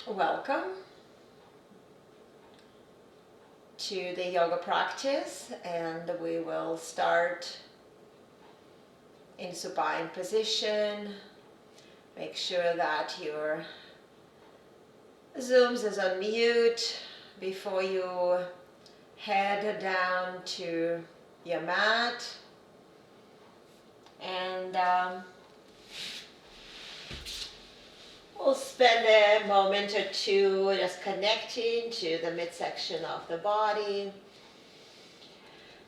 Welcome to the yoga practice, and we will start in supine position. Make sure that your Zooms is on mute before you head down to your mat. And we'll spend a moment or two just connecting to the midsection of the body.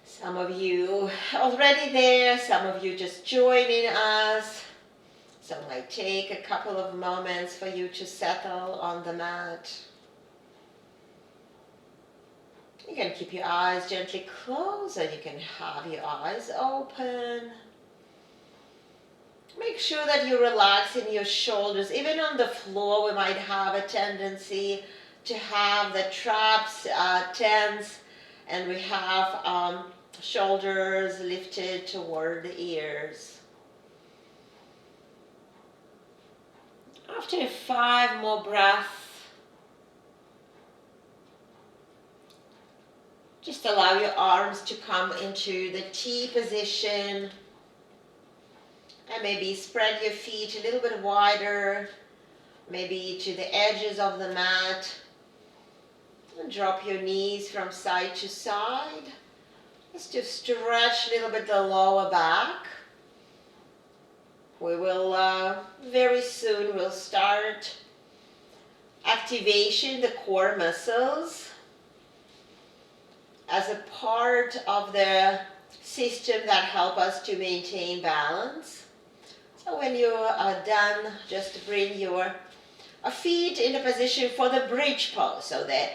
Some of you already there, some of you just joining us. So it might take a couple of moments for you to settle on the mat. You can keep your eyes gently closed, and you can have your eyes open. Make sure that you relax in your shoulders. Even on the floor, we might have a tendency to have the traps tense, and we have shoulders lifted toward the ears. After 5 more breaths, just allow your arms to come into the T position. And maybe spread your feet a little bit wider, maybe to the edges of the mat. And drop your knees from side to side. Just to stretch a little bit the lower back. We will very soon we'll start activation the core muscles as a part of the system that help us to maintain balance. So when you are done, just bring your feet in a position for the bridge pose. So the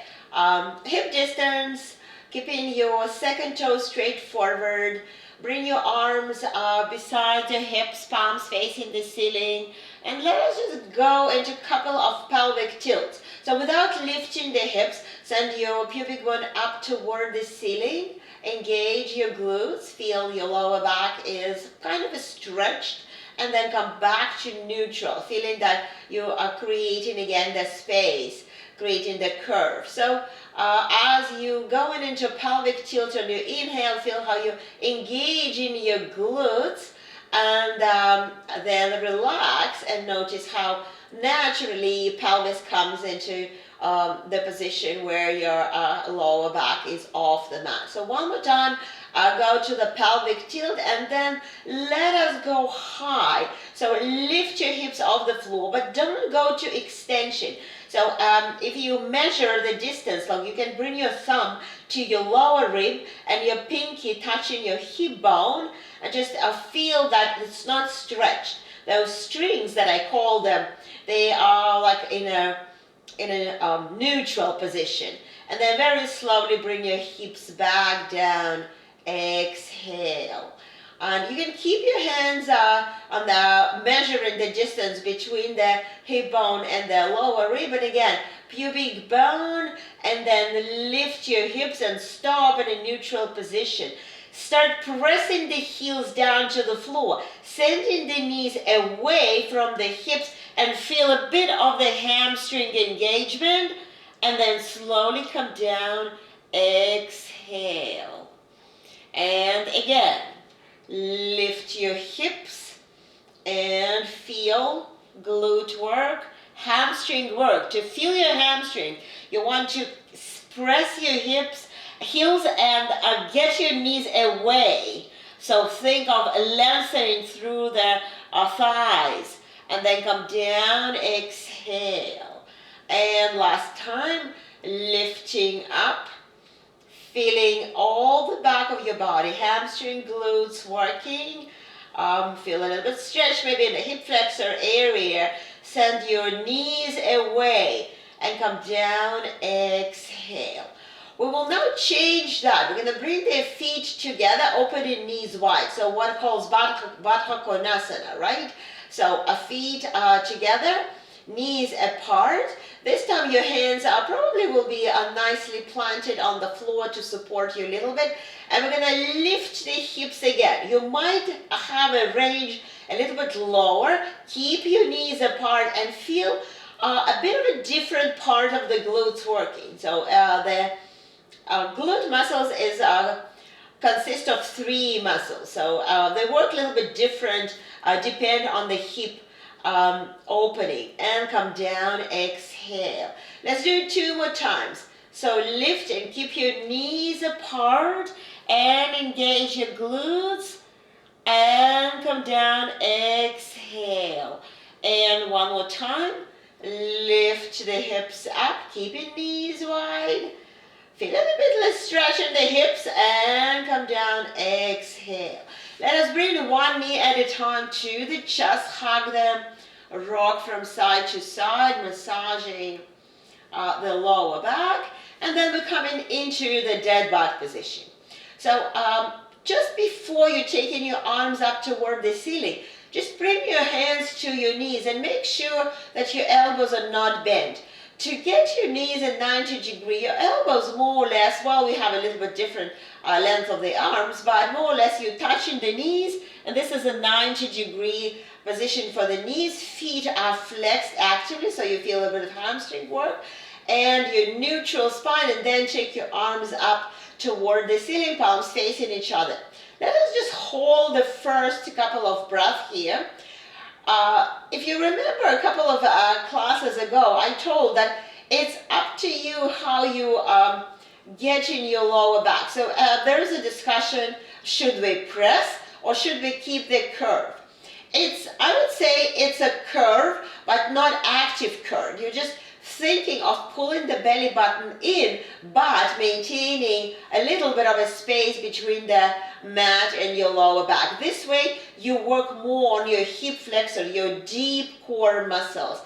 hip distance, keeping your second toe straight forward. Bring your arms beside the hips, palms facing the ceiling. And let us just go into a couple of pelvic tilts. So without lifting the hips, send your pubic bone up toward the ceiling. Engage your glutes. Feel your lower back is kind of stretched. And then come back to neutral, feeling that you are creating again the space, creating the curve. So as you going into pelvic tilt on your inhale, feel how you engage in your glutes, and then relax and notice how naturally pelvis comes into the position where your lower back is off the mat. So one more time. Go to the pelvic tilt, and then let us go high. So lift your hips off the floor, but don't go to extension. So if you measure the distance, like you can bring your thumb to your lower rib and your pinky touching your hip bone, and just feel that it's not stretched. Those strings that I call them, they are like in a neutral position. And then very slowly bring your hips back down. Exhale. And you can keep your hands on the measuring the distance between the hip bone and the lower rib. And again, pubic bone, and then lift your hips and stop in a neutral position. Start pressing the heels down to the floor, sending the knees away from the hips, and feel a bit of the hamstring engagement. And then slowly come down. Exhale. And again, lift your hips and feel glute work, hamstring work. To feel your hamstring, you want to press your heels and get your knees away. So think of lengthening through the thighs, and then come down, exhale. And last time, lifting up. Feeling all the back of your body, hamstring, glutes working. Feel a little bit stretched, maybe in the hip flexor area. Send your knees away and come down, exhale. We will now change that. We're going to bring the feet together, opening knees wide. So what calls Baddha Konasana, right? So feet together, knees apart. This time your hands probably will be nicely planted on the floor to support you a little bit. And we're going to lift the hips again. You might have a range a little bit lower. Keep your knees apart and feel a bit of a different part of the glutes working. So the glute muscles consist of 3 muscles. So they work a little bit different, depend on the hip opening. And come down, exhale. Let's do it 2 more times. So lift and keep your knees apart and engage your glutes. And come down, exhale. And 1 more time. Lift the hips up, keep your knees wide. Feel a little bit less stretch in the hips and come down, exhale. Let us bring 1 knee at a time to the chest, hug them, rock from side to side, massaging the lower back. And then we're coming into the dead bug position. So just before you're taking your arms up toward the ceiling, just bring your hands to your knees and make sure that your elbows are not bent. To get your knees at 90 degrees, your elbows more or less, well, we have a little bit different length of the arms, but more or less you're touching the knees, and this is a 90-degree position for the knees. Feet are flexed actively, so you feel a bit of hamstring work, and your neutral spine, and then take your arms up toward the ceiling, palms facing each other. Let us just hold the first couple of breaths here. If you remember a couple of classes ago, I told that it's up to you how you get in your lower back. So there is a discussion, should we press or should we keep the curve? I would say it's a curve, but not active curve. You're just thinking of pulling the belly button in, but maintaining a little bit of a space between the mat and your lower back. This way, you work more on your hip flexor, your deep core muscles.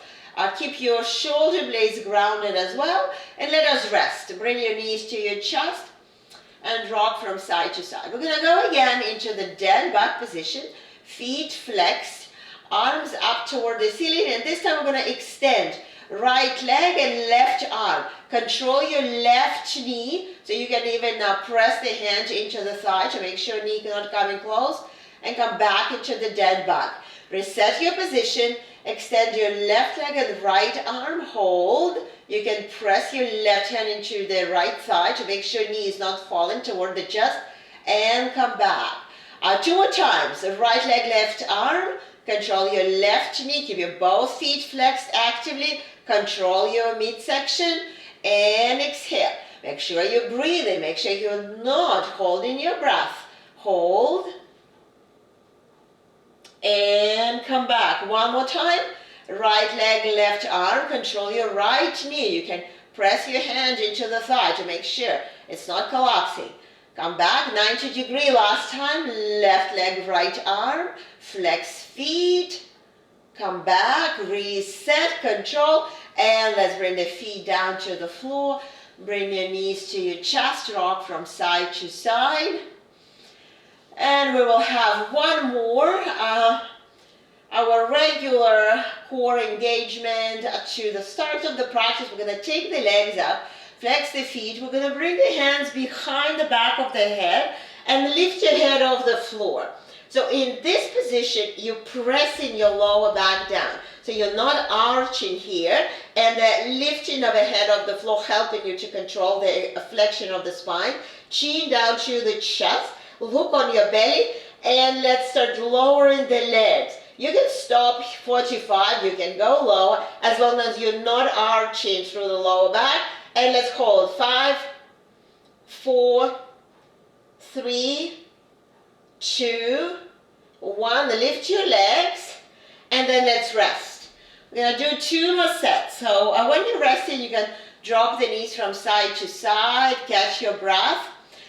Keep your shoulder blades grounded as well, and let us rest. Bring your knees to your chest and rock from side to side. We're going to go again into the dead bug position, feet flexed, arms up toward the ceiling, and this time we're going to extend right leg and left arm. Control your left knee, so you can even press the hand into the thigh to make sure knee not coming close, and come back into the dead bug. Reset your position, extend your left leg and right arm, hold. You can press your left hand into the right thigh to make sure knee is not falling toward the chest, and come back. 2 more times, right leg, left arm. Control your left knee, keep your both feet flexed actively. Control your midsection and exhale. Make sure you're breathing. Make sure you're not holding your breath. Hold and come back. 1 more time. Right leg, left arm. Control your right knee. You can press your hand into the thigh to make sure it's not collapsing. Come back, 90 degree last time. Left leg, right arm. Flex feet. Come back, reset, control, and let's bring the feet down to the floor. Bring your knees to your chest, rock from side to side. And we will have 1 more, our regular core engagement to the start of the practice. We're going to take the legs up, flex the feet. We're going to bring the hands behind the back of the head and lift your head off the floor. So in this position, you're pressing your lower back down. So you're not arching here, and the lifting of the head off the floor helping you to control the flexion of the spine. Chin down to the chest, look on your belly, and let's start lowering the legs. You can stop 45, you can go lower, as long as you're not arching through the lower back. And let's hold 5, 4, 3, 2, 1. Lift your legs, and then let's rest. We're going to do 2 more sets. So when you're resting, you can drop the knees from side to side, catch your breath.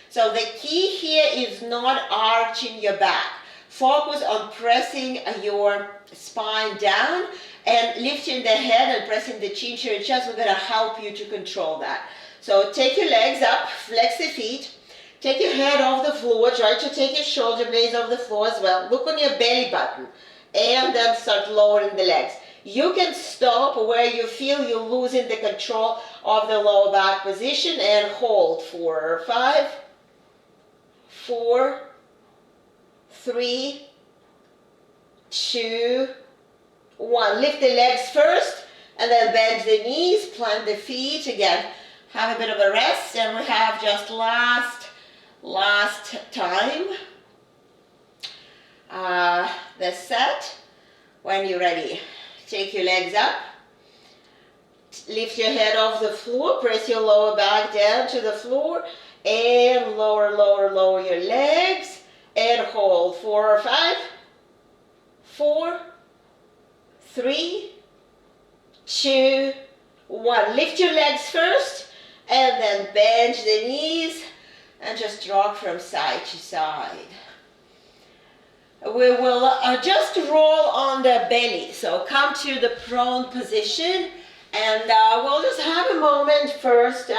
So the key here is not arching your back. Focus on pressing your spine down and lifting the head and pressing the chin to your chest. We're going to help you to control that. So take your legs up, flex the feet. Take your head off the floor, try to take your shoulder blades off the floor as well. Look on your belly button and then start lowering the legs. You can stop where you feel you're losing the control of the lower back position and hold for 5, 4, 3, 2, 1. Lift the legs first, And then bend the knees, plant the feet. Again, have a bit of a rest, and we have just last time. The set. When you're ready, take your legs up. Lift your head off the floor, press your lower back down to the floor, and lower your legs, and hold. 4 or 5, 4, 3, 2, 1. Lift your legs first, and then bend the knees, and just rock from side to side. We will just roll on the belly, so come to the prone position, and we'll just have a moment first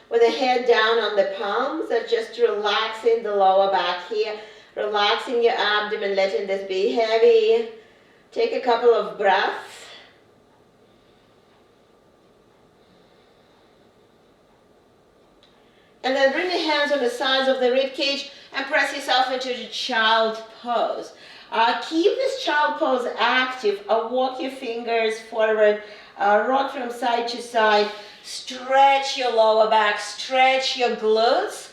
with the head down on the palms, and just relaxing the lower back here, relaxing your abdomen, letting this be heavy. Take a couple of breaths. And then bring the hands on the sides of the rib cage and press yourself into the child pose. Keep this child pose active. Walk your fingers forward, rock from side to side. Stretch your lower back, stretch your glutes.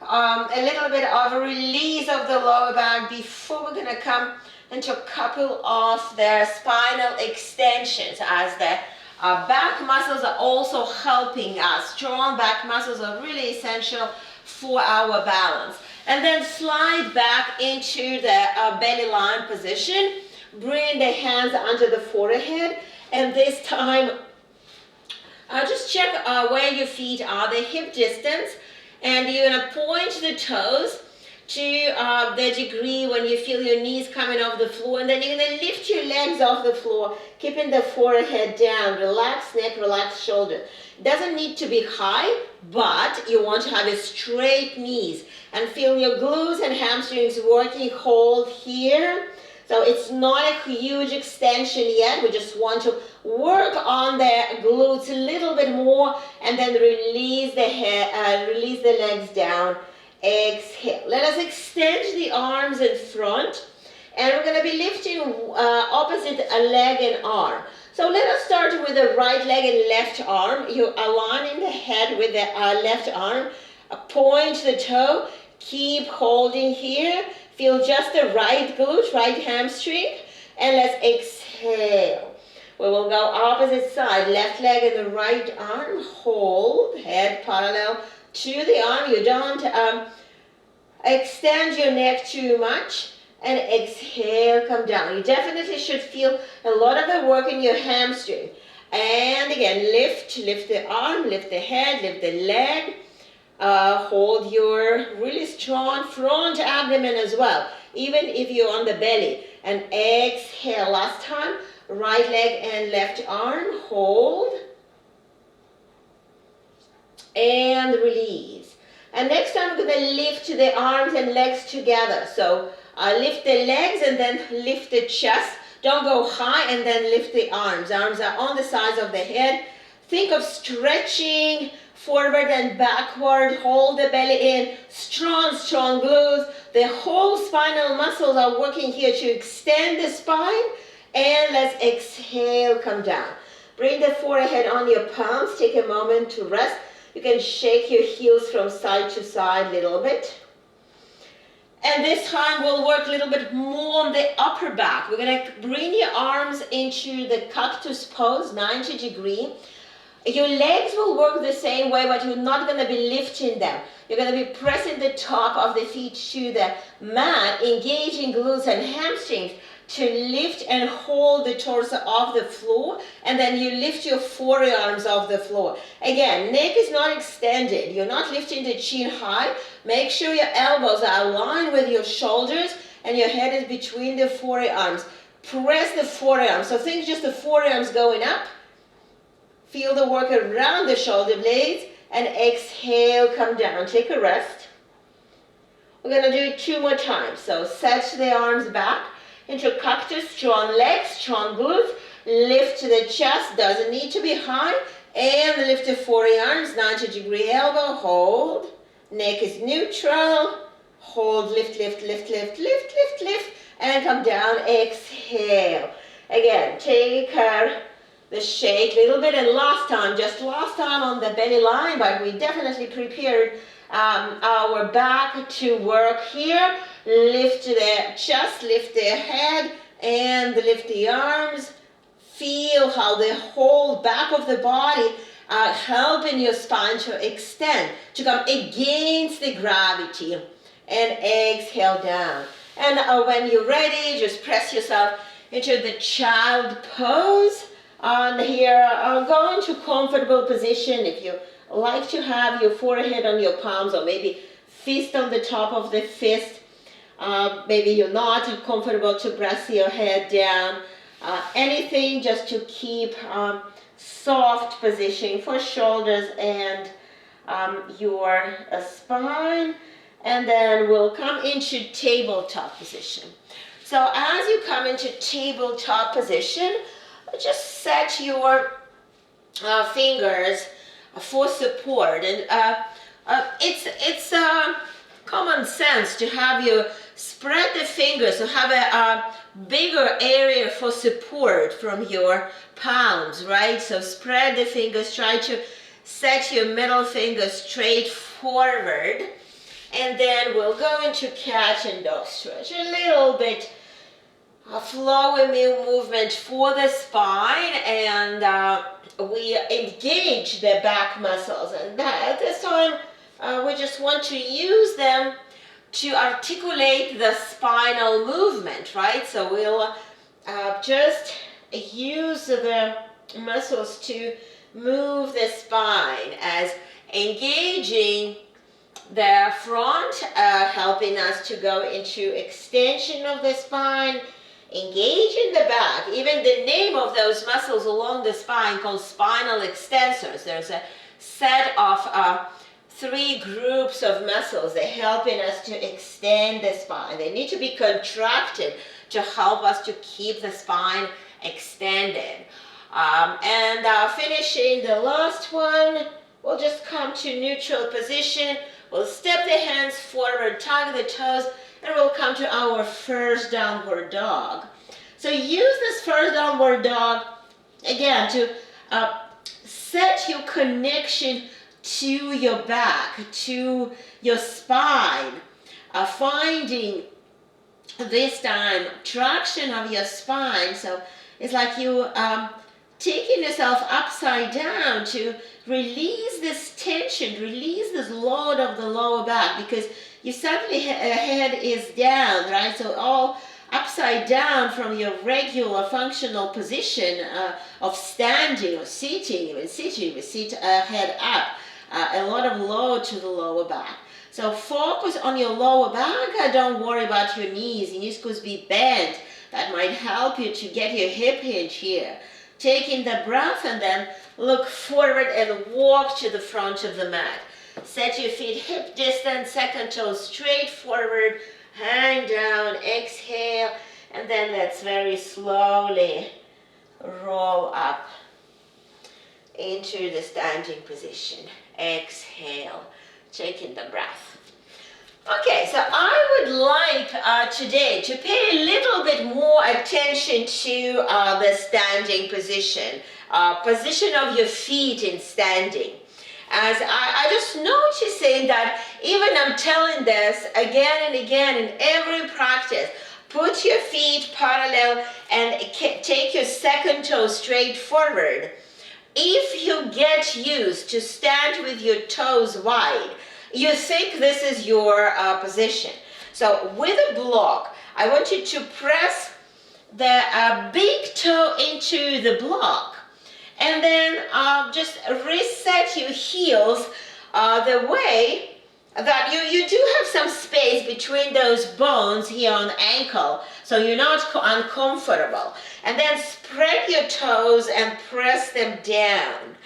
A little bit of a release of the lower back before we're going to come into a couple of the spinal extensions, as the back muscles are also helping us. Strong back muscles are really essential for our balance. And then slide back into the belly line position. Bring the hands under the forehead, and this time just check where your feet are, the hip distance, and you're going to point the toes to the degree when you feel your knees coming off the floor, and then you're going to lift your legs off the floor, keeping the forehead down. Relax neck, relax shoulder. It doesn't need to be high, but you want to have a straight knees, and feel your glutes and hamstrings working. Hold here. So it's not a huge extension yet. We just want to work on the glutes a little bit more, and then release the head, release the legs down. Exhale. Let us extend the arms in front, and we're going to be lifting opposite a leg and arm. So let us start with the right leg and left arm. You're aligning the head with the left arm. Point the toe. Keep holding here. Feel just the right glute, right hamstring, and let's exhale. We will go opposite side, left leg and the right arm. Hold, head parallel to the arm. You don't extend your neck too much, and exhale, come down. You definitely should feel a lot of the work in your hamstring. And again, lift the arm, lift the head, lift the leg. Hold your really strong front abdomen as well, even if you're on the belly. And exhale. Last time, right leg and left arm. Hold. And release. And next time, we're going to lift the arms and legs together. So lift the legs and then lift the chest. Don't go high and then lift the arms. Arms are on the sides of the head. Think of stretching forward and backward. Hold the belly in. Strong glutes. The whole spinal muscles are working here to extend the spine. And let's exhale, come down. Bring the forehead on your palms. Take a moment to rest. You can shake your heels from side to side a little bit. And this time we'll work a little bit more on the upper back. We're going to bring your arms into the cactus pose, 90 degree. Your legs will work the same way, but you're not going to be lifting them. You're going to be pressing the top of the feet to the mat, engaging glutes and hamstrings to lift and hold the torso off the floor, and then you lift your forearms off the floor. Again, neck is not extended. You're not lifting the chin high. Make sure your elbows are aligned with your shoulders and your head is between the forearms. Press the forearms. So think just the forearms going up. Feel the work around the shoulder blades, and exhale, come down. Take a rest. We're going to do it 2 more times. So set the arms back into cactus, strong legs, strong glutes. Lift the chest, doesn't need to be high. And lift the forearms, 90 degree elbow, hold. Neck is neutral. Hold, lift, lift, lift, lift, lift, lift, lift. And come down, exhale. Again, take a the shake a little bit, and last time on the belly line, but we definitely prepared our back to work here. Lift the chest, lift the head, and lift the arms. Feel how the whole back of the body helping your spine to extend, to come against the gravity, and exhale down. And when you're ready, just press yourself into the child pose. And here, go into comfortable position. If you like to have your forehead on your palms, or maybe fist on the top of the fist, maybe you're not comfortable to press your head down. Anything just to keep soft position for shoulders and your spine. And then we'll come into tabletop position. So as you come into tabletop position, just set your fingers for support. And it's common sense to have you spread the fingers, to have a bigger area for support from your palms, right? So spread the fingers, try to set your middle finger straight forward. And then we'll go into cat and dog stretch. A little bit of flowy movement for the spine, and we engage the back muscles. And at this time, we just want to use them to articulate the spinal movement, right? So we'll just use the muscles to move the spine as engaging the front, helping us to go into extension of the spine, engage in the back. Even the name of those muscles along the spine called spinal extensors. There's a set of 3 groups of muscles. They're helping us to extend the spine. They need to be contracted to help us to keep the spine extended. Finishing the last one, we'll just come to neutral position. We'll step the hands forward, tug the toes, and we'll come to our first downward dog. So use this first downward dog, again, to set your connection to your back, to your spine, finding this time traction of your spine. So it's like you taking yourself upside down to release this tension, release this load of the lower back, because your suddenly head is down, right? So all upside down from your regular functional position of standing or sitting, even sitting, we sit head up, a lot of load to the lower back. So focus on your lower back. Don't worry about your knees. Your knees could be bent. That might help you to get your hip hinge here. Taking the breath and then look forward and walk to the front of the mat. Set your feet hip distance, second toe straight forward, hang down, exhale, and then let's very slowly roll up into the standing position. Exhale, taking the breath. Okay, so I would like today to pay a little bit more attention to the standing position, position of your feet in standing. As I just noticing that even I'm telling this again and again in every practice, put your feet parallel and take your second toe straight forward. If you get used to stand with your toes wide, you think this is your position. So with a block, I want you to press the big toe into the block, and then just reset your heels the way that you do have some space between those bones here on the ankle, so you're not uncomfortable. And then spread your toes and press them down.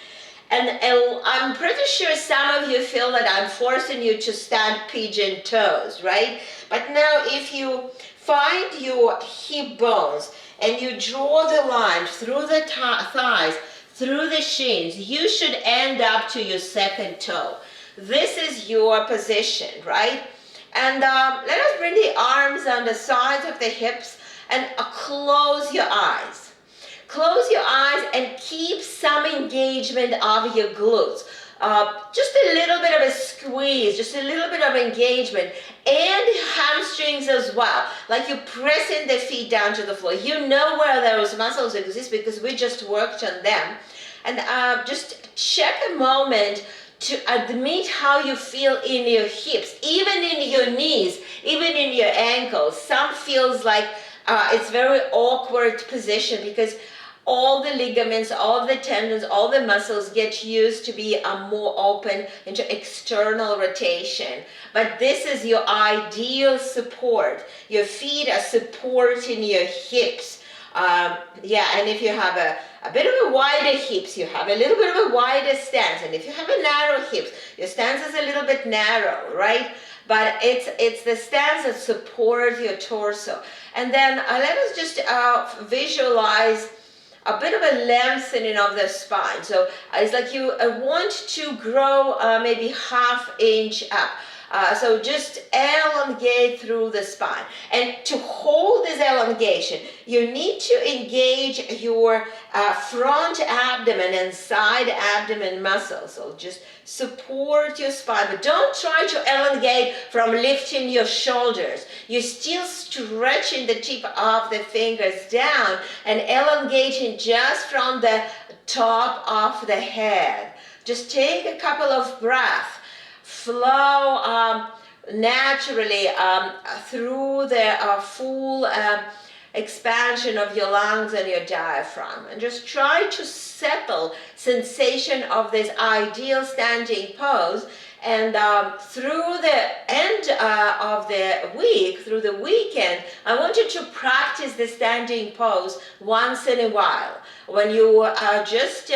And I'm pretty sure some of you feel that I'm forcing you to stand pigeon toes, right? But now if you find your hip bones and you draw the line through the thighs, through the shins, you should end up to your second toe. This is your position, right? And let us bring the arms on the sides of the hips and close your eyes. Close your eyes and keep some engagement of your glutes. Just a little bit of a squeeze, just a little bit of engagement, and hamstrings as well. Like you're pressing the feet down to the floor. You know where those muscles exist because we just worked on them. And just check a moment to admit how you feel in your hips, even in your knees, even in your ankles. Some feels like it's very awkward position because all the ligaments, all the tendons, all the muscles get used to be more open into external rotation. But this is your ideal support. Your feet are supporting your hips. And if you have a bit of a wider hips, you have a little bit of a wider stance. And if you have a narrow hips, your stance is a little bit narrow, right? But it's the stance that supports your torso. And then let us just visualize a bit of a lengthening of the spine. So it's like you want to grow maybe ½ inch up. So just elongate through the spine. And to hold this elongation, you need to engage your front abdomen and side abdomen muscles. So just support your spine, but don't try to elongate from lifting your shoulders. You're still stretching the tip of the fingers down and elongating just from the top of the head. Just take a couple of breaths. Flow naturally through the full expansion of your lungs and your diaphragm, and just try to settle sensation of this ideal standing pose. And through the end of the week, through the weekend, I want you to practice the standing pose once in a while. When you just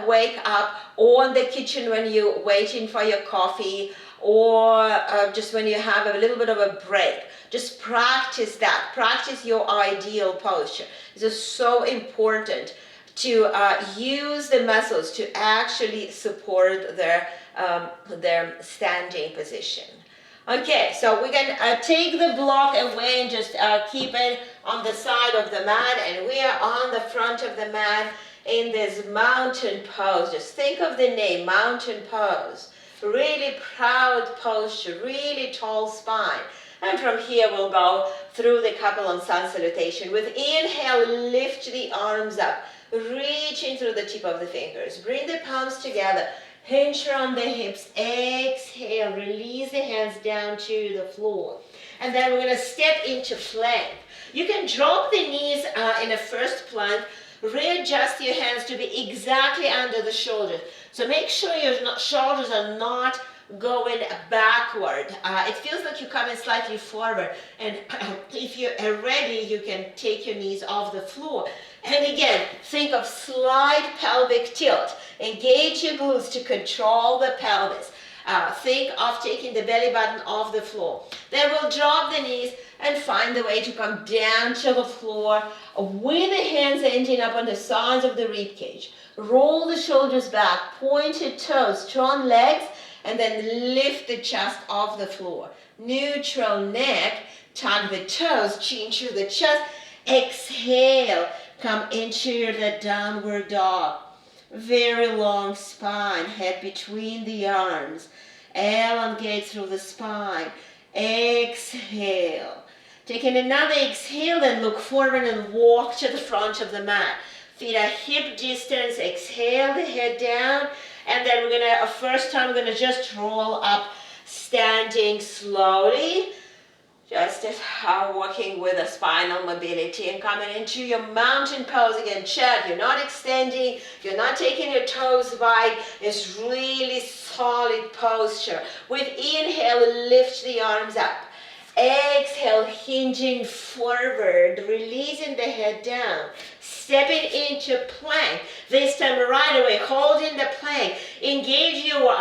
wake up, or in the kitchen when you're waiting for your coffee, or just when you have a little bit of a break. Just practice that. Practice your ideal posture. This is so important to use the muscles to actually support their standing position. Okay, so we can take the block away and just keep it on the side of the mat, and we are on the front of the mat in this mountain pose. Just think of the name, mountain pose. Really proud posture, really tall spine. And from here we'll go through the couple on sun salutation. With inhale, lift the arms up, reaching through the tip of the fingers. Bring the palms together, hinge around the hips. Exhale, release the hands down to the floor. And then we're going to step into plank. You can drop the knees in a first plank. Readjust your hands to be exactly under the shoulders. So make sure your shoulders are not going backward. It feels like you're coming slightly forward. And if you're ready, you can take your knees off the floor. And again, think of slight pelvic tilt. Engage your glutes to control the pelvis. Think of taking the belly button off the floor. Then we'll drop the knees and find the way to come down to the floor with the hands ending up on the sides of the rib cage. Roll the shoulders back, pointed toes, strong legs, and then lift the chest off the floor. Neutral neck, tuck the toes, chin to the chest. Exhale, come into the downward dog. Very long spine, head between the arms. Elongate through the spine. Exhale. Taking another exhale, then look forward and walk to the front of the mat. Feet are hip distance. Exhale the head down. And then we're going to, first time, we're going to just roll up, standing slowly. Just working with the spinal mobility and coming into your mountain pose again. Check, you're not extending, you're not taking your toes wide. It's really solid posture. With inhale, lift the arms up. Exhale, hinging forward, releasing the head down. Stepping into plank. This time right away, holding the plank. Engage your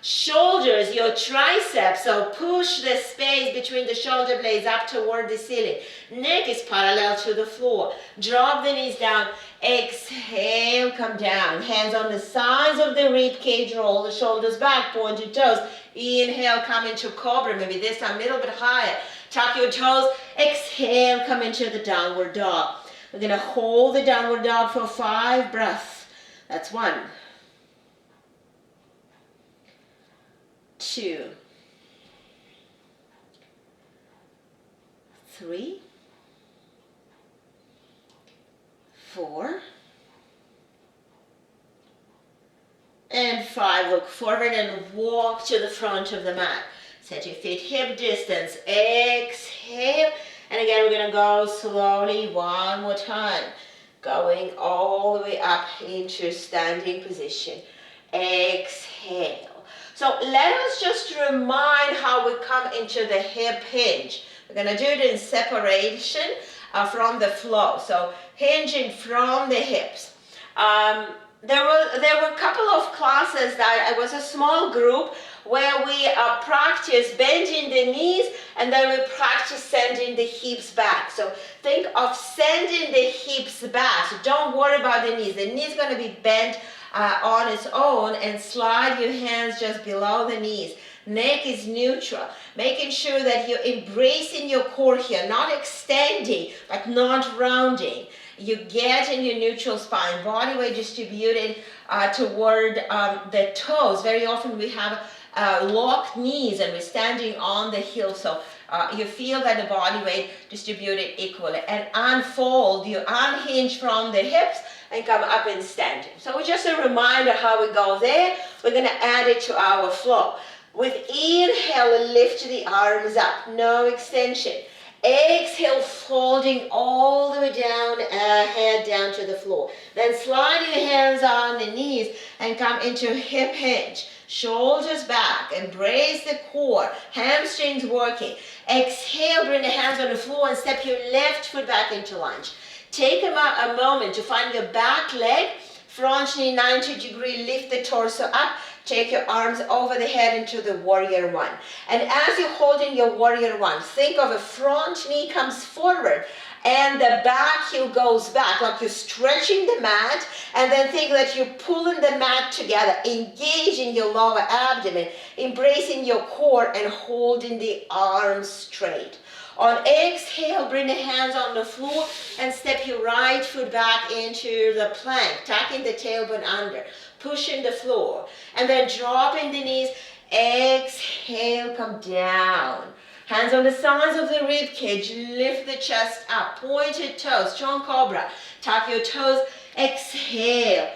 shoulders, your triceps. So push the space between the shoulder blades up toward the ceiling. Neck is parallel to the floor. Drop the knees down. Exhale, come down. Hands on the sides of the rib cage. Roll the shoulders back, pointed toes. Inhale, come into cobra. Maybe this time a little bit higher. Tuck your toes. Exhale, come into the downward dog. We're going to hold the downward dog for 5 breaths. That's 1, 2, 3, 4, and 5. Look forward and walk to the front of the mat. Set your feet hip distance. Exhale. And again, we're going to go slowly one more time. Going all the way up into standing position. Exhale. So let us just remind how we come into the hip hinge. We're going to do it in separation from the flow. So hinging from the hips. There were a couple of classes that it was a small group where we practice bending the knees and then we practice sending the hips back. So think of sending the hips back. So don't worry about the knees. The knees going to be bent on its own, and slide your hands just below the knees. Neck is neutral, making sure that you're embracing your core here, not extending, but not rounding. You get in your neutral spine, body weight distributed toward the toes. Very often we have locked knees and we're standing on the heel, so you feel that the body weight distributed equally. And unfold, you unhinge from the hips and come up and standing. So just a reminder how we go there. We're going to add it to our flow. With inhale, lift the arms up, no extension. Exhale, folding all the way down, head down to the floor. Then slide your hands on the knees and come into hip hinge. Shoulders back, embrace the core, hamstrings working. Exhale, bring the hands on the floor and step your left foot back into lunge. Take a moment to find your back leg, front knee 90 degree, lift the torso up. Take your arms over the head into the warrior one. And as you're holding your warrior one, think of a front knee comes forward and the back heel goes back, like you're stretching the mat, and then think that you're pulling the mat together, engaging your lower abdomen, embracing your core and holding the arms straight. On exhale, bring the hands on the floor and step your right foot back into the plank, tucking the tailbone under, pushing the floor, and then dropping the knees. Exhale, come down. Hands on the sides of the rib cage, lift the chest up, pointed toes, strong cobra. Tuck your toes, exhale.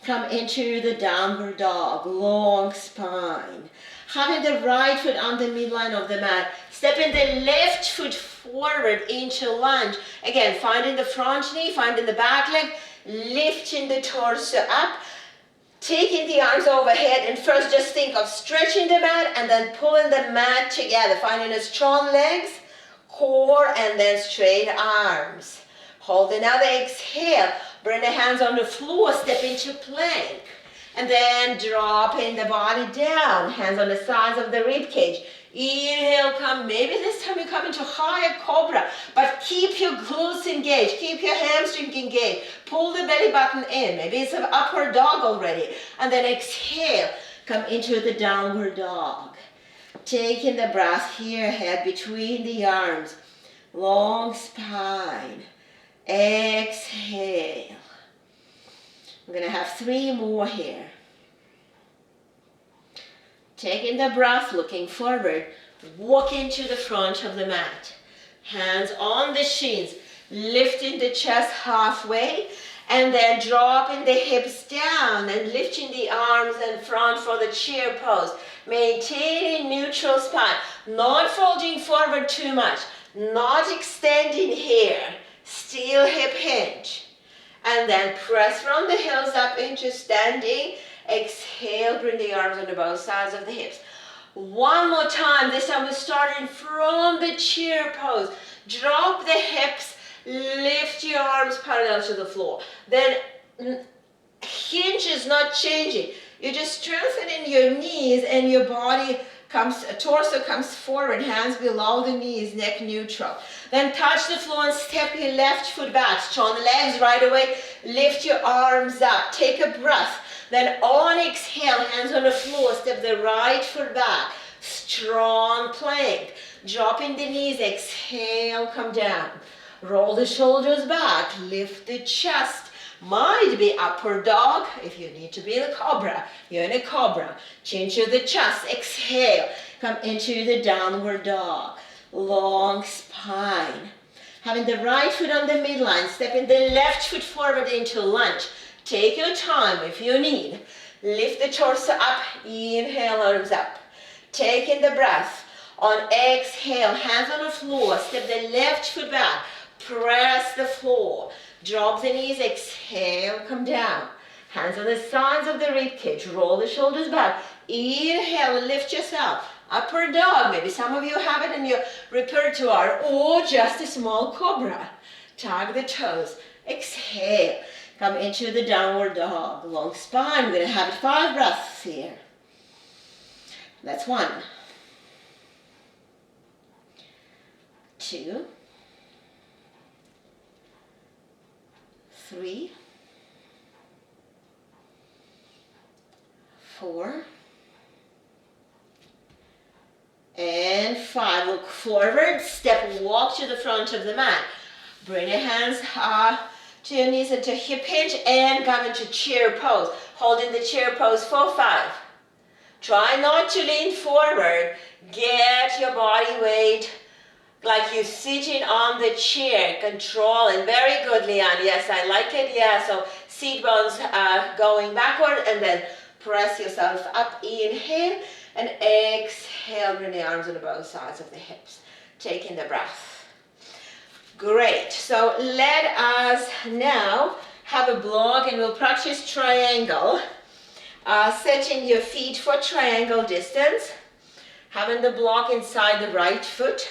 Come into the downward dog, long spine. Having the right foot on the midline of the mat, stepping the left foot forward into lunge. Again, finding the front knee, finding the back leg, lifting the torso up, taking the arms overhead, and first just think of stretching the mat and then pulling the mat together, finding a strong legs, core, and then straight arms. Hold another exhale, bring the hands on the floor, step into plank. And then dropping the body down, hands on the sides of the rib cage. Inhale, come, maybe this time you come into higher cobra, but keep your glutes engaged, keep your hamstring engaged, pull the belly button in, maybe it's an upward dog already. And then exhale, come into the downward dog. Taking the breath here, head between the arms, long spine. Exhale. We're going to have 3 more here. Taking the breath, looking forward, walking to the front of the mat. Hands on the shins, lifting the chest halfway, and then dropping the hips down and lifting the arms in front for the chair pose. Maintaining neutral spine, not folding forward too much, not extending here, still hip hinge. And then press from the heels up into standing. Exhale, bring the arms on both sides of the hips. One more time. This time we're starting from the chair pose. Drop the hips, lift your arms parallel to the floor. Then hinge is not changing. You're just strengthening your knees and your body torso comes forward, hands below the knees, neck neutral. Then touch the floor and step your left foot back. Strong legs right away. Lift your arms up. Take a breath. Then on exhale, hands on the floor, step the right foot back. Strong plank. Dropping the knees, exhale, come down. Roll the shoulders back, lift the chest. Might be upward dog. If you need to be in a cobra, you're in a cobra. Chin to the chest, exhale. Come into the downward dog. Long spine. Having the right foot on the midline, stepping the left foot forward into lunge. Take your time if you need. Lift the torso up, inhale, arms up. Taking the breath. On exhale, hands on the floor, step the left foot back. Press the floor. Drop the knees, exhale, come down. Hands on the sides of the rib cage, roll the shoulders back. Inhale, lift yourself. Upward dog, maybe some of you have it in your repertoire, or just a small cobra. Tug the toes, exhale. Come into the downward dog, long spine. We're gonna have 5 breaths here. That's 1, 2, 3, 4, and 5. Look forward, step, walk to the front of the mat. Bring your hands to your knees into hip hinge and come into chair pose. Holding the chair pose for 5. Try not to lean forward. Get your body weight like you're sitting on the chair. Controlling. Very good, Leon. Yes, I like it. Yeah, so seat bones going backward and then press yourself up. Inhale and exhale. Bring the arms on both sides of the hips. Taking the breath. Great. So let us now have a block and we'll practice triangle. Setting your feet for triangle distance. Having the block inside the right foot.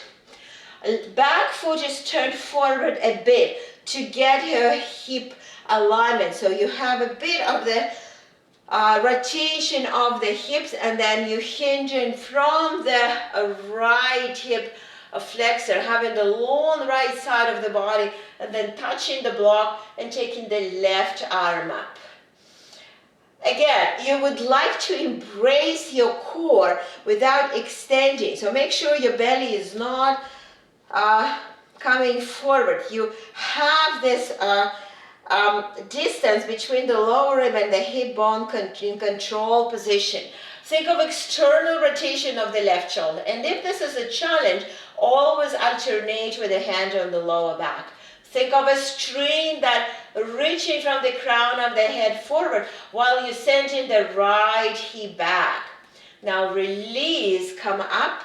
Back foot is turned forward a bit to get your hip alignment. So you have a bit of the rotation of the hips and then you hinge in from the right hip flexor, having the long right side of the body and then touching the block and taking the left arm up. Again, you would like to embrace your core without extending. So make sure your belly is not coming forward. You have this distance between the lower rib and the hip bone in control position. Think of external rotation of the left shoulder. And if this is a challenge, always alternate with a hand on the lower back. Think of a string that reaching from the crown of the head forward while you send in the right hip back. Now release, come up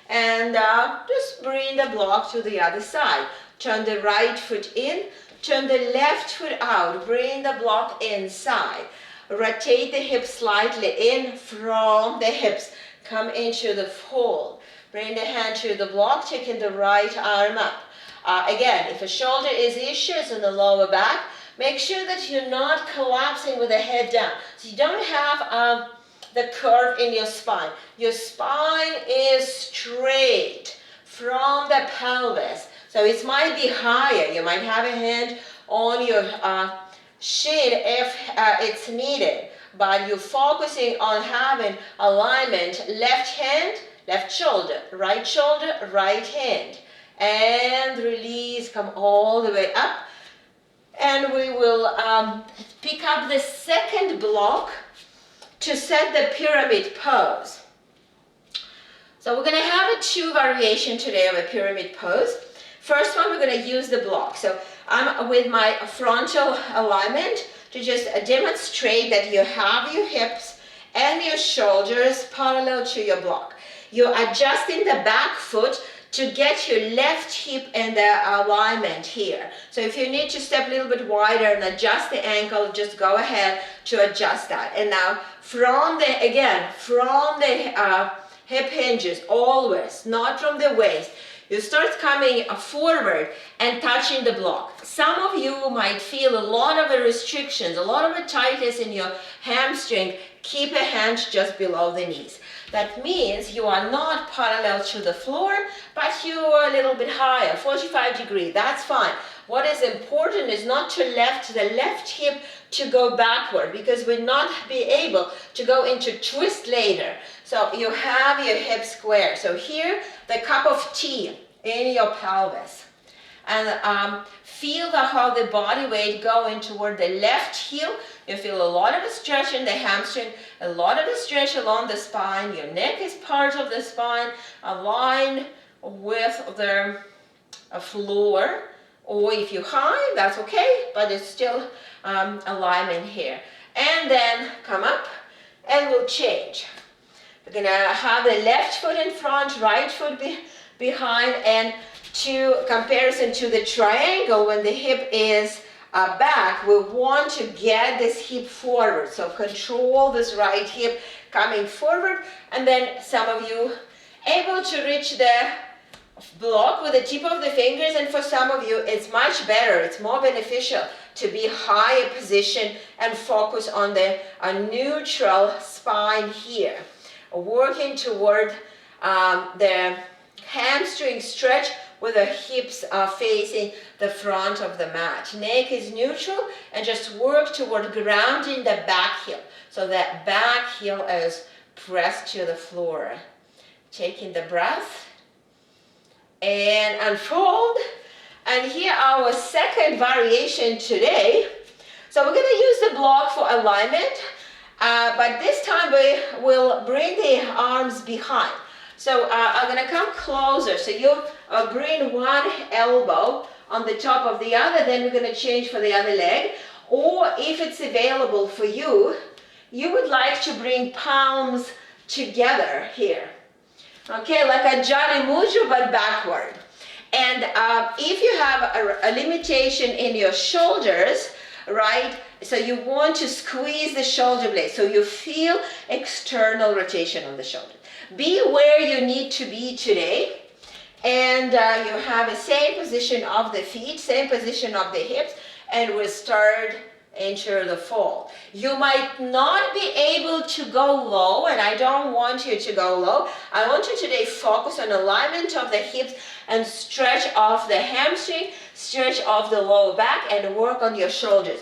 and just bring the block to the other side. Turn the right foot in, turn the left foot out, bring the block inside. Rotate the hips slightly in from the hips. Come into the fold. Bring the hand to the block, taking the right arm up. Again, if a shoulder is issues in the lower back, make sure that you're not collapsing with the head down. So you don't have the curve in your spine. Your spine is straight from the pelvis. So it might be higher. You might have a hand on your shin if it's needed. But you're focusing on having alignment, left hand, left shoulder, right hand. And release, come all the way up. And we will pick up the second block to set the pyramid pose. So we're going to have a 2 variation today of a pyramid pose. First one, we're going to use the block. So I'm with my frontal alignment to just demonstrate that you have your hips and your shoulders parallel to your block. You're adjusting the back foot to get your left hip in the alignment here. So if you need to step a little bit wider and adjust the ankle, just go ahead to adjust that. And now from the hip hinges, always, not from the waist, you start coming forward and touching the block. Some of you might feel a lot of restrictions, a lot of tightness in your hamstring. Keep a hand just below the knees. That means you are not parallel to the floor, but you are a little bit higher, 45 degrees, that's fine. What is important is not to left the left hip to go backward because we'll not be able to go into twist later. So you have your hip square. So here, the cup of tea in your pelvis. and feel how the body weight going toward the left heel. You feel a lot of a stretch in the hamstring, a lot of a stretch along the spine. Your neck is part of the spine, aligned with the floor. Or if you're high, that's okay, but it's still alignment here. And then come up and we'll change. We're gonna have the left foot in front, right foot behind, and to comparison to the triangle, when the hip is back, we want to get this hip forward. So control this right hip coming forward, and then some of you able to reach the block with the tip of the fingers, and for some of you it's much better, it's more beneficial to be higher position and focus on the neutral spine here, working toward the hamstring stretch with the hips facing the front of the mat. Neck is neutral, and just work toward grounding the back heel. So that back heel is pressed to the floor. Taking the breath and unfold. And here our second variation today. So we're going to use the block for alignment, but this time we will bring the arms behind. So I'm going to come closer. So you bring one elbow on the top of the other, then we're going to change for the other leg. Or if it's available for you, you would like to bring palms together here. Okay, like a Jali Mudra but backward. And if you have a limitation in your shoulders, right, so you want to squeeze the shoulder blade so you feel external rotation on the shoulder. Be where you need to be today, and you have the same position of the feet, same position of the hips, and we'll start into the fold. You might not be able to go low, and I don't want you to go low. I want you today focus on alignment of the hips and stretch off the hamstring, stretch off the lower back, and work on your shoulders.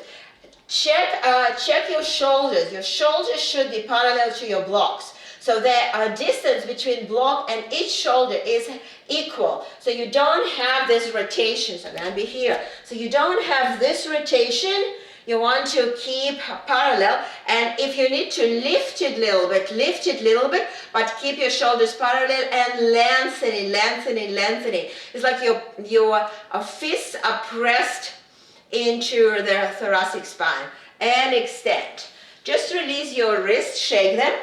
Check your shoulders. Your shoulders should be parallel to your blocks. So the distance between block and each shoulder is equal. So you don't have this rotation. So I'm going to be here. So you don't have this rotation. You want to keep parallel. And if you need to lift it a little bit, but keep your shoulders parallel and lengthening. It's like your fists are pressed into the thoracic spine. And extend. Just release your wrists, shake them.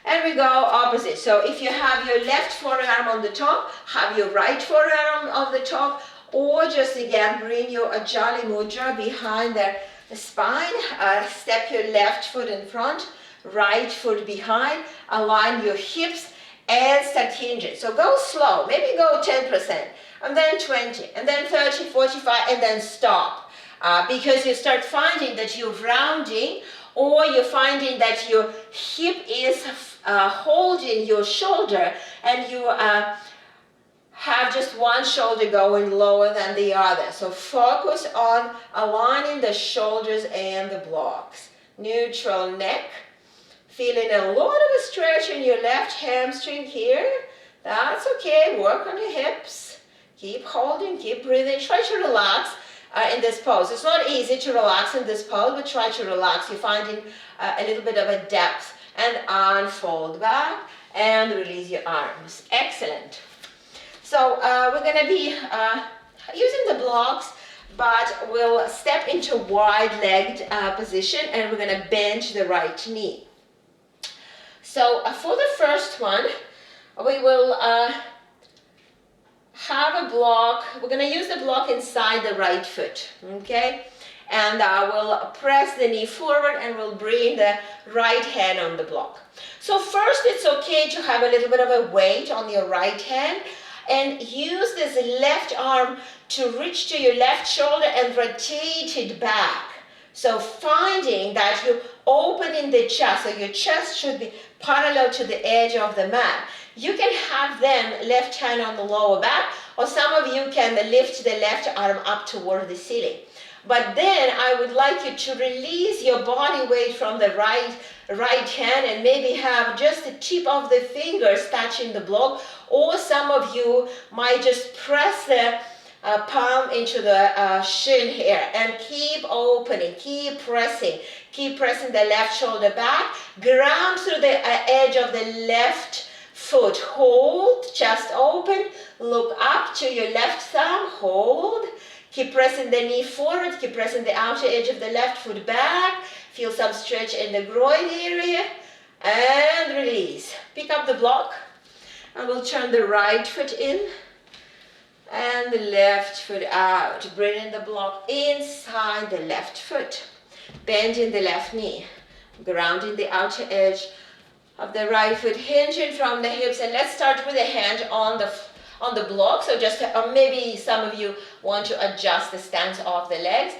And we go opposite. So if you have your left forearm on the top, have your right forearm on the top, or just again bring your Jali Mudra behind the spine. Step your left foot in front, right foot behind, align your hips and start hinging. So go slow, maybe go 10%, and then 20, and then 30, 45, and then stop. Because you start finding that you're rounding, or you're finding that your hip is holding your shoulder, and you have just one shoulder going lower than the other. So focus on aligning the shoulders and the blocks. Neutral neck. Feeling a lot of a stretch in your left hamstring here. That's okay. Work on your hips. Keep holding, keep breathing. Try to relax in this pose. It's not easy to relax in this pose, but try to relax. You're finding a little bit of a depth. And unfold back and release your arms. Excellent. So we're going to be using the blocks, but we'll step into wide-legged position, and we're going to bend the right knee. So for the first one, we will have a block. We're going to use the block inside the right foot, okay? And we'll press the knee forward, and we'll bring the right hand on the block. So first, it's okay to have a little bit of a weight on your right hand, and use this left arm to reach to your left shoulder and rotate it back. So finding that you open in the chest, so your chest should be parallel to the edge of the mat. You can have them left hand on the lower back, or some of you can lift the left arm up toward the ceiling. But then I would like you to release your body weight from the right hand, and maybe have just the tip of the fingers touching the block, or some of you might just press the palm into the shin here, and keep opening, keep pressing the left shoulder back, ground through the edge of the left foot, hold, chest open, look up to your left thumb, hold, keep pressing the knee forward, keep pressing the outer edge of the left foot back, feel some stretch in the groin area, and release. Pick up the block, and we'll turn the right foot in, and the left foot out. Bring in the block inside the left foot. Bending the left knee. Grounding the outer edge of the right foot. Hinging from the hips. And let's start with a hand on the block. So just, or maybe some of you want to adjust the stance of the legs.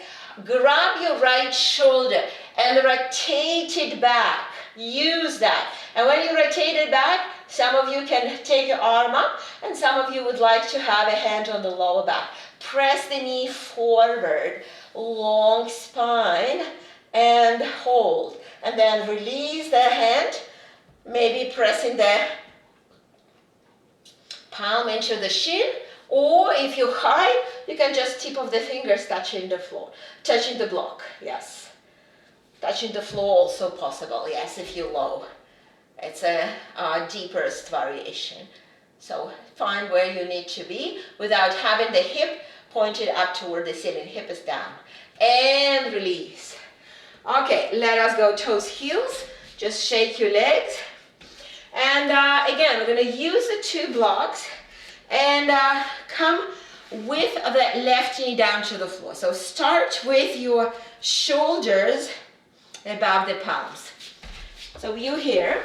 Grab your right shoulder and rotate it back. Use that. And when you rotate it back, some of you can take your arm up, and some of you would like to have a hand on the lower back. Press the knee forward, long spine, and hold. And then release the hand, maybe pressing the palm into the shin, or if you're high, you can just tip of the fingers touching the floor, touching the block, yes. Touching the floor also possible, yes, if you're low. It's a deepest variation. So find where you need to be without having the hip pointed up toward the ceiling. Hip is down. And release. Okay, let us go toes, heels. Just shake your legs. And again, we're going to use the two blocks and come with the left knee down to the floor. So start with your shoulders above the palms. So you here.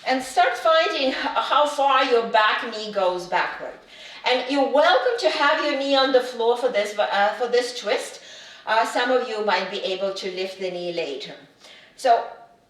And start finding how far your back knee goes backward. And you're welcome to have your knee on the floor for this twist. Some of you might be able to lift the knee later. So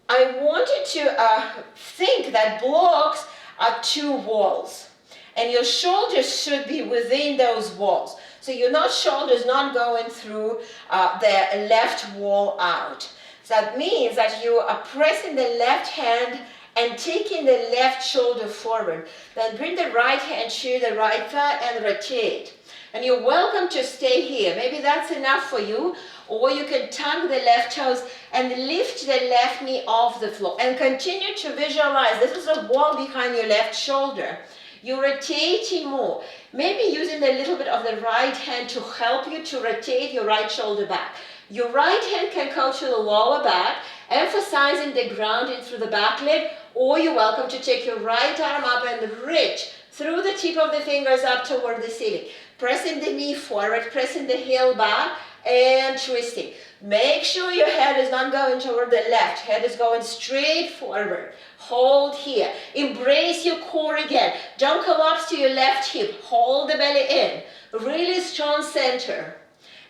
I wanted to think that blocks are two walls. And your shoulders should be within those walls. So your shoulders not going through the left wall out. So that means that you are pressing the left hand and taking the left shoulder forward. Then bring the right hand to the right thigh and rotate. And you're welcome to stay here. Maybe that's enough for you. Or you can tuck the left toes and lift the left knee off the floor. And continue to visualize. This is a wall behind your left shoulder. You're rotating more. Maybe using a little bit of the right hand to help you to rotate your right shoulder back. Your right hand can go to the lower back, emphasizing the grounding through the back leg, or you're welcome to take your right arm up and reach through the tip of the fingers up toward the ceiling. Pressing the knee forward, pressing the heel back, and twisting. Make sure your head is not going toward the left. Head is going straight forward. Hold here. Embrace your core again. Don't collapse to your left hip. Hold the belly in. Really strong center.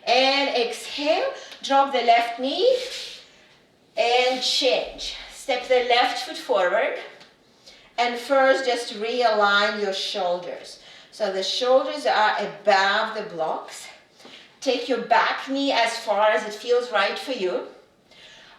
And exhale. Drop the left knee. And change. Step the left foot forward. And first just realign your shoulders. So the shoulders are above the blocks. Take your back knee as far as it feels right for you.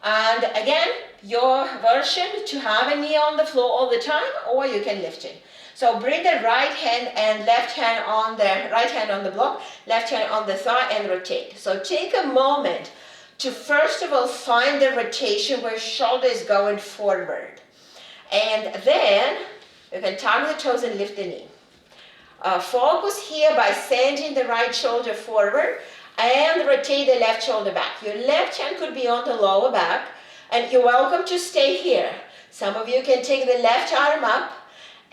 And again, your version to have a knee on the floor all the time, or you can lift it. So bring the right hand and left hand on the right hand on the block, left hand on the thigh, and rotate. So take a moment to first of all find the rotation where shoulder is going forward. And then you can tuck the toes and lift the knee. Focus here by sending the right shoulder forward and rotate the left shoulder back. Your left hand could be on the lower back, and you're welcome to stay here. Some of you can take the left arm up,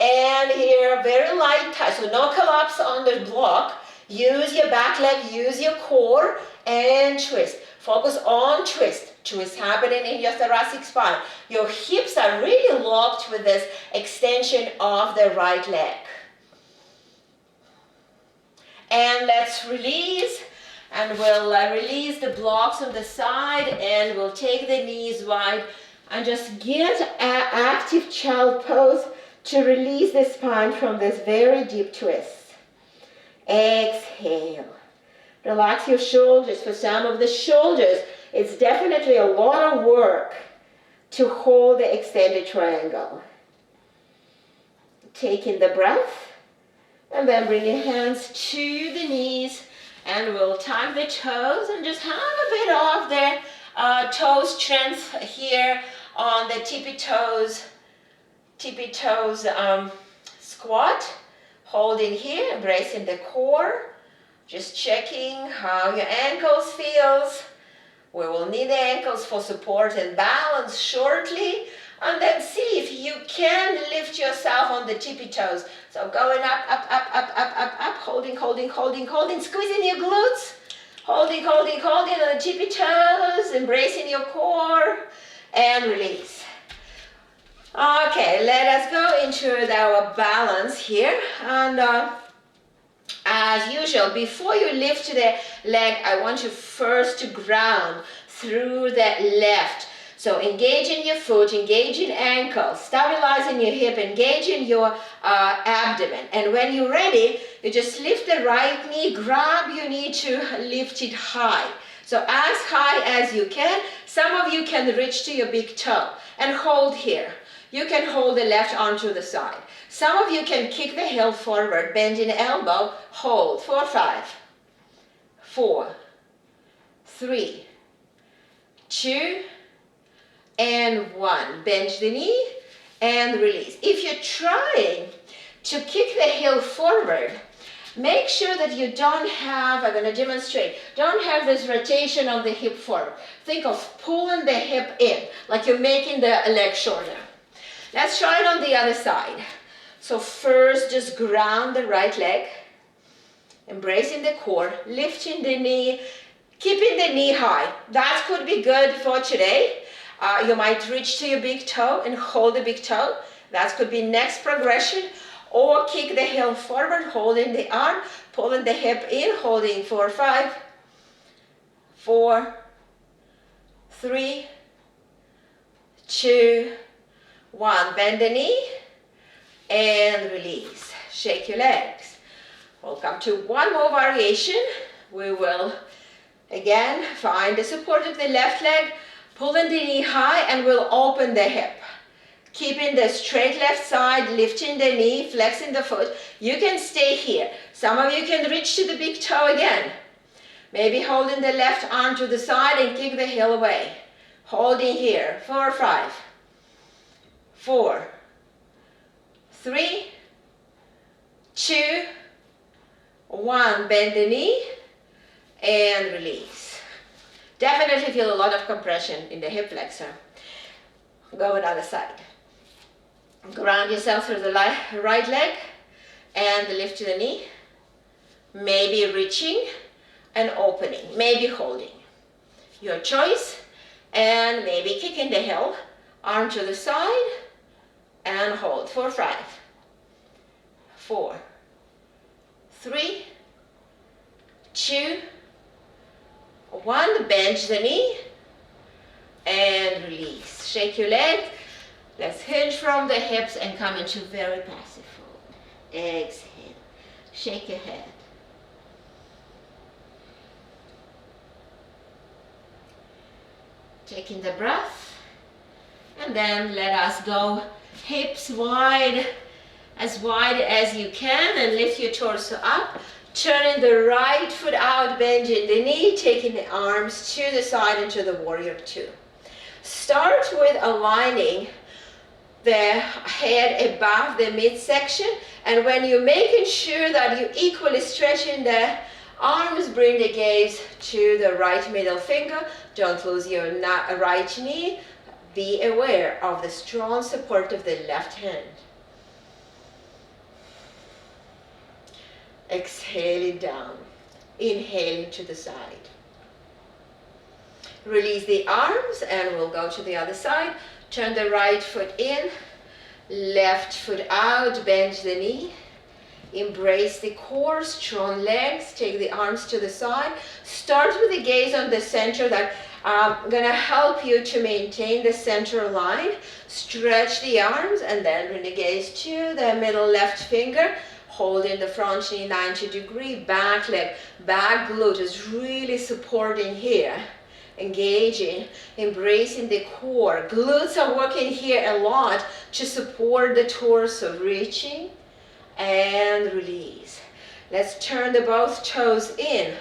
and here, very light touch, so no collapse on the block. Use your back leg, use your core, and twist. Focus on twist. Twist happening in your thoracic spine. Your hips are really locked with this extension of the right leg. And let's release. And we'll release the blocks on the side, and we'll take the knees wide and just get an active child pose to release the spine from this very deep twist. Exhale. Relax your shoulders. For some of the shoulders, it's definitely a lot of work to hold the extended triangle. Taking the breath And then bring your hands to the knees, and we'll tap the toes and just have a bit of the toe strength here on the tippy toes squat. Holding here, embracing the core. Just checking how your ankles feels. We will need the ankles for support and balance shortly. And then see if you can lift yourself on the tippy toes. So going up, up, up, up, up, up, up, holding, holding, holding, holding, squeezing your glutes. Holding, holding, holding on the tippy toes, embracing your core, and release. Okay, let us go into our balance here. And as usual, before you lift the leg, I want you first to ground through the left. So engaging your foot, engaging ankle, stabilizing your hip, engaging your abdomen. And when you're ready, you just lift the right knee, grab your knee to lift it high. So as high as you can. Some of you can reach to your big toe and hold here. You can hold the left arm to the side. Some of you can kick the heel forward, bending elbow, hold. 4, 5, 4, 3, 2, and 1. Bend the knee and release. If you're trying to kick the heel forward, make sure that you don't have, I'm going to demonstrate, don't have this rotation of the hip forward. Think of pulling the hip in, like you're making the leg shorter. Let's try it on the other side. So first, just ground the right leg, embracing the core, lifting the knee, keeping the knee high. That could be good for today. You might reach to your big toe and hold the big toe. That could be next progression. Or kick the heel forward, holding the arm, pulling the hip in, holding 4, 5, 4, 3, 2, 1. Bend the knee and release. Shake your legs. We'll come to one more variation. We will again find the support of the left leg, pulling the knee high, and we'll open the hip. Keeping the straight left side, lifting the knee, flexing the foot. You can stay here. Some of you can reach to the big toe again. Maybe holding the left arm to the side and kick the heel away. Holding here. 4, 5, 4, 3, 2, 1. Bend the knee and release. Definitely feel a lot of compression in the hip flexor. Go another side. Ground yourself through the right leg and lift to the knee. Maybe reaching and opening, maybe holding. Your choice. And maybe kicking the heel, arm to the side and hold. 4, 5, 4, 3, 2, 1. Bend the knee and release. Shake your leg. Let's hinge from the hips and come into very passive fold. Exhale. Shake your head. Taking the breath. And then let us go hips wide as you can, and lift your torso up. Turning the right foot out, bending the knee, taking the arms to the side into the warrior 2. Start with aligning the head above the midsection, and when you're making sure that you're equally stretching the arms, bring the gaze to the right middle finger. Don't lose your right knee. Be aware of the strong support of the left hand. Exhaling down, inhaling to the side. Release the arms and we'll go to the other side. Turn the right foot in, left foot out, bend the knee. Embrace the core, strong legs, take the arms to the side. Start with the gaze on the center. That's gonna help you to maintain the center line. Stretch the arms and then bring the gaze to the middle left finger. Holding the front knee 90-degree, back leg, back glute is really supporting here. Engaging, embracing the core. Glutes are working here a lot to support the torso, reaching and release. Let's turn the both toes in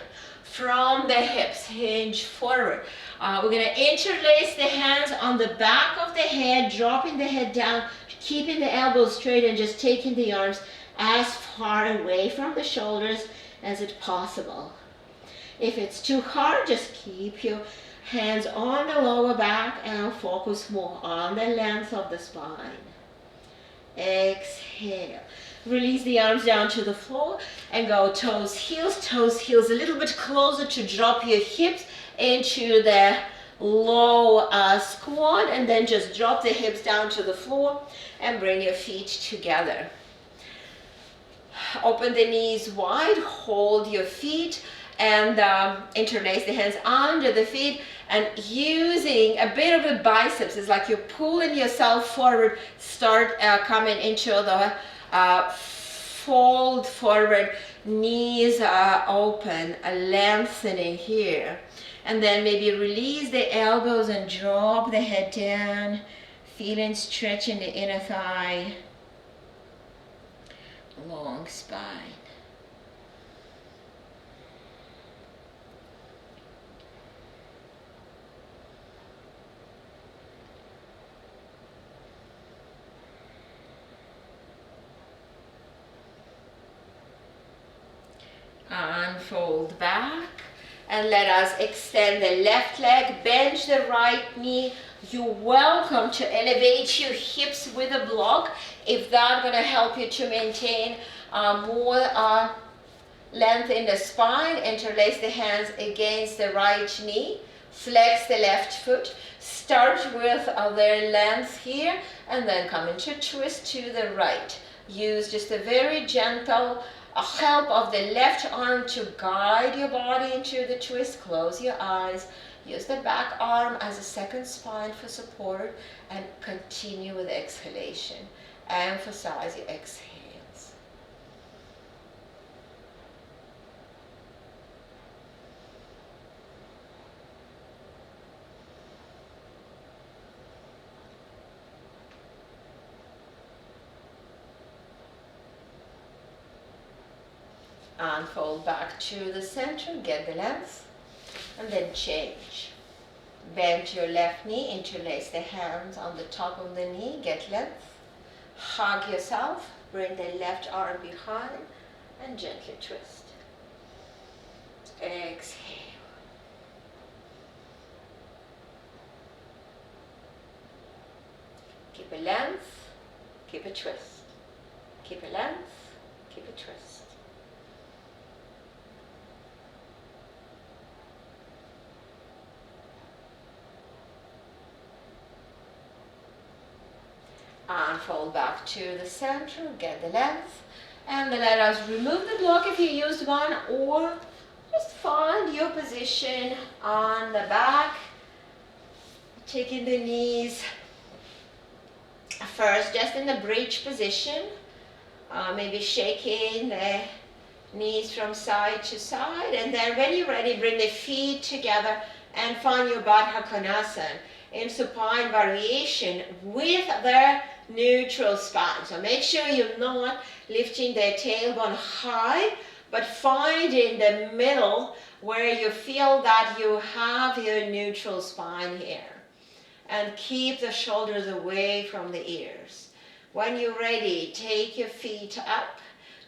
from the hips, hinge forward. We're going to interlace the hands on the back of the head, dropping the head down, keeping the elbows straight and just taking the arms as far away from the shoulders as it's possible. If it's too hard, just keep your hands on the lower back and focus more on the length of the spine. Exhale. Release the arms down to the floor and go toes, heels a little bit closer to drop your hips into the low squat, and then just drop the hips down to the floor and bring your feet together. Open the knees wide, hold your feet and interlace the hands under the feet, and using a bit of a biceps, it's like you're pulling yourself forward, start coming into the fold forward, knees are open, lengthening here. And then maybe release the elbows and drop the head down, feeling stretch in the inner thigh, long spine. Unfold back and let us extend the left leg, bend the right knee. You're welcome to elevate your hips with a block if that's going to help you to maintain more length in the spine. Interlace the hands against the right knee, flex the left foot, start with their length here and then come into twist to the right. Use just a very gentle help of the left arm to guide your body into the twist. Close your eyes. Use the back arm as a second spine for support and continue with exhalation. Emphasize your exhales. Unfold back to the center, get the length, and then change. Bend your left knee, interlace the hands on the top of the knee, get length. Hug yourself, bring the left arm behind, and gently twist. Exhale. Keep a length, keep a twist. Keep a length, keep a twist. Unfold back to the center, get the length, and then let us remove the block if you used one, or just find your position on the back, taking the knees first just in the bridge position, maybe shaking the knees from side to side, and then when you're ready, bring the feet together and find your Baddha Konasana in supine variation with the neutral spine. So make sure you're not lifting the tailbone high, but find in the middle where you feel that you have your neutral spine here. And keep the shoulders away from the ears. When you're ready, take your feet up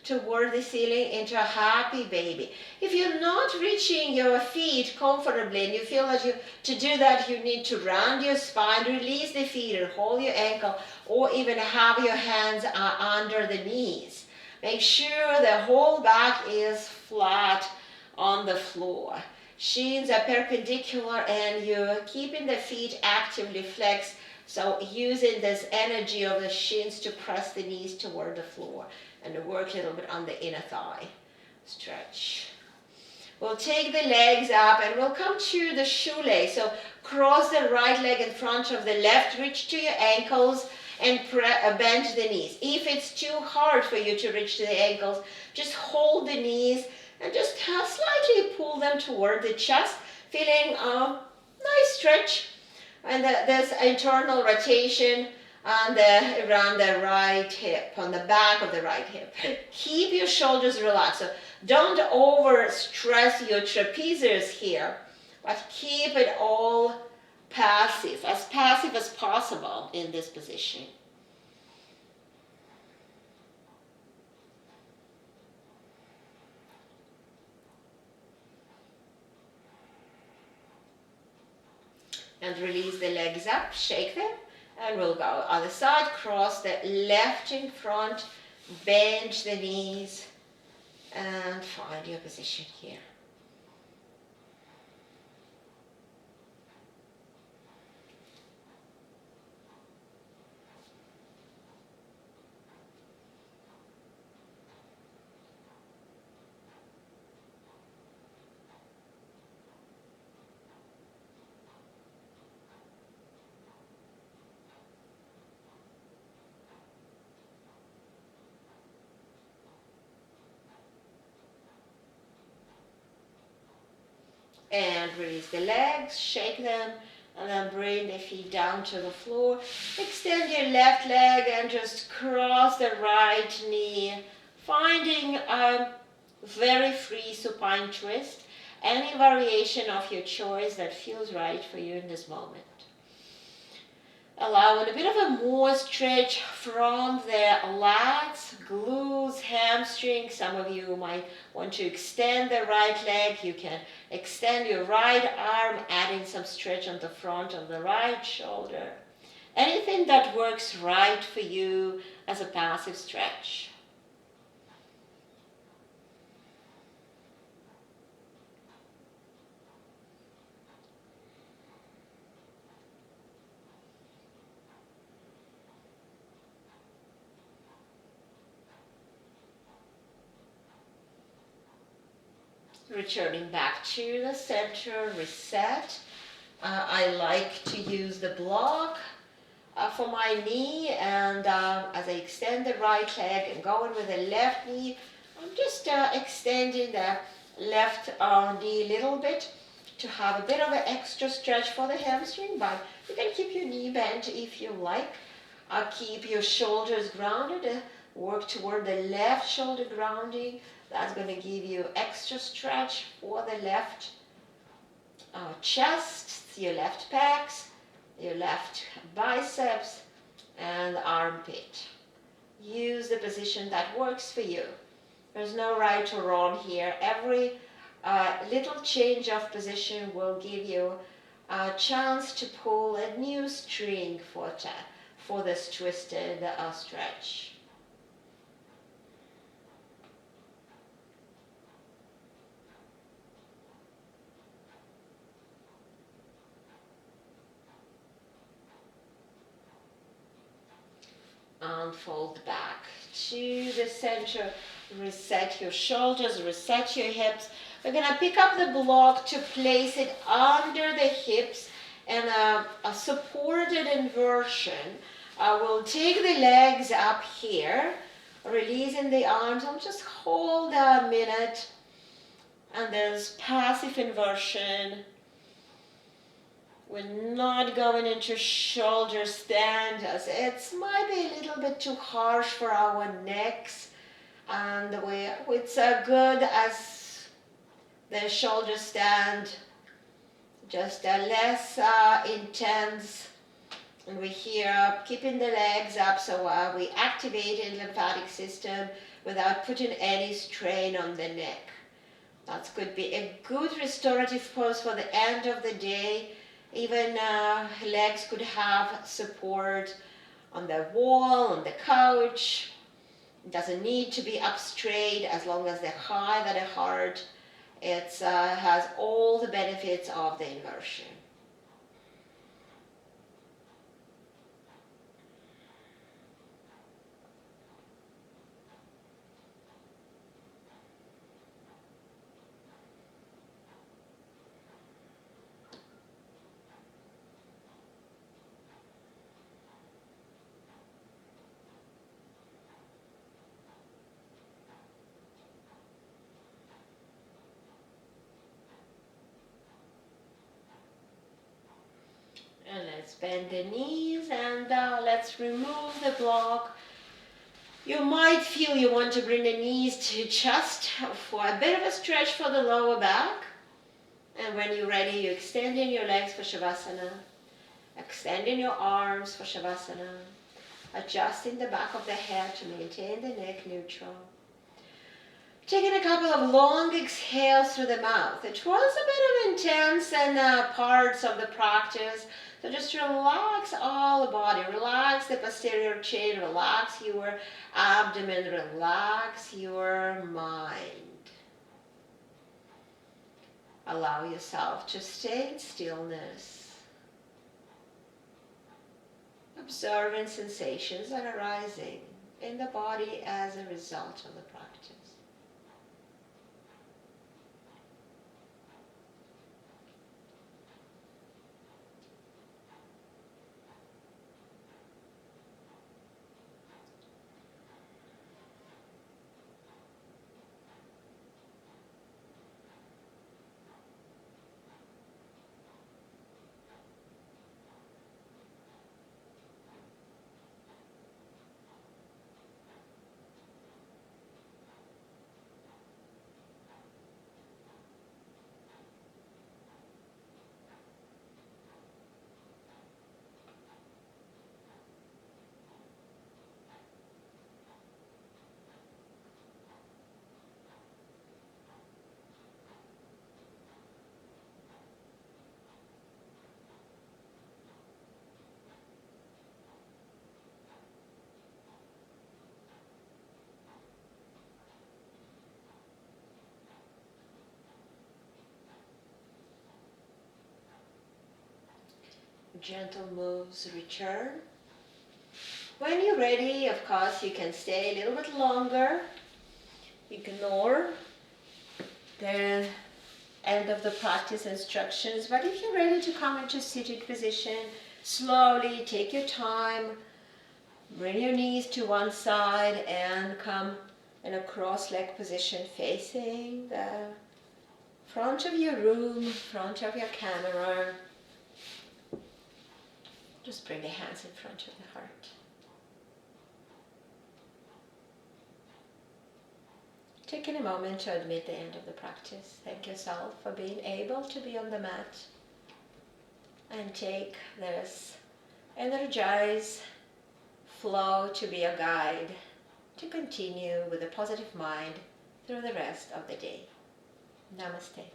toward the ceiling into a happy baby. If you're not reaching your feet comfortably and you feel that to do that you need to round your spine, release the feet or hold your ankle, or even have your hands under the knees. Make sure the whole back is flat on the floor. Shins are perpendicular and you're keeping the feet actively flexed, so using this energy of the shins to press the knees toward the floor and to work a little bit on the inner thigh. Stretch. We'll take the legs up and we'll come to the shoelace. So cross the right leg in front of the left, reach to your ankles and bend the knees. If it's too hard for you to reach to the ankles, just hold the knees and just slightly pull them toward the chest, feeling a nice stretch and this internal rotation and around the right hip, on the back of the right hip. Keep your shoulders relaxed. So don't over stress your trapezius here, but keep it all passive as possible in this position. And release the legs up, shake them, and we'll go other side, cross the left in front, bend the knees, and find your position here. And release the legs, shake them, and then bring the feet down to the floor. Extend your left leg and just cross the right knee, finding a very free supine twist. Any variation of your choice that feels right for you in this moment. Allowing a bit of a more stretch from the lats, glutes, hamstrings. Some of you might want to extend the right leg. You can extend your right arm, adding some stretch on the front of the right shoulder. Anything that works right for you as a passive stretch. Returning back to the center, reset. I like to use the block for my knee, and as I extend the right leg and going with the left knee, I'm just extending the left knee a little bit to have a bit of an extra stretch for the hamstring, but you can keep your knee bent if you like. Keep your shoulders grounded, work toward the left shoulder grounding. That's going to give you extra stretch for the left chest, your left pecs, your left biceps, and armpit. Use the position that works for you. There's no right or wrong here. Every little change of position will give you a chance to pull a new string for this twisted stretch. And fold back to the center. Reset your shoulders, reset your hips. We're going to pick up the block to place it under the hips and a supported inversion. We'll take the legs up here, releasing the arms. I'll just hold a minute, and there's passive inversion. We're not going into shoulder stand, as it might be a little bit too harsh for our necks, and it's good as the shoulder stand, just less intense. And we're here keeping the legs up, so we activate the lymphatic system without putting any strain on the neck. That could be a good restorative pose for the end of the day. Even legs could have support on the wall, on the couch. It doesn't need to be up straight as long as they're high at the heart. It has all the benefits of the inversion. Let's bend the knees and let's remove the block. You might feel you want to bring the knees to chest for a bit of a stretch for the lower back. And when you're ready, you extend in your legs for Shavasana. Extending your arms for Shavasana. Adjusting the back of the head to maintain the neck neutral. Taking a couple of long exhales through the mouth. It was a bit of intense in parts of the practice. So just relax all the body. Relax the posterior chain. Relax your abdomen. Relax your mind. Allow yourself to stay in stillness. Observing sensations that are arising in the body as a result of the practice. Gentle moves return. When you're ready, of course, you can stay a little bit longer. Ignore the end of the practice instructions, but if you're ready to come into seated position, slowly take your time. Bring your knees to one side and come in a cross-leg position facing the front of your room, front of your camera. Just bring the hands in front of the heart. Taking a moment to admit the end of the practice. Thank yourself for being able to be on the mat. And take this energize flow to be a guide to continue with a positive mind through the rest of the day. Namaste.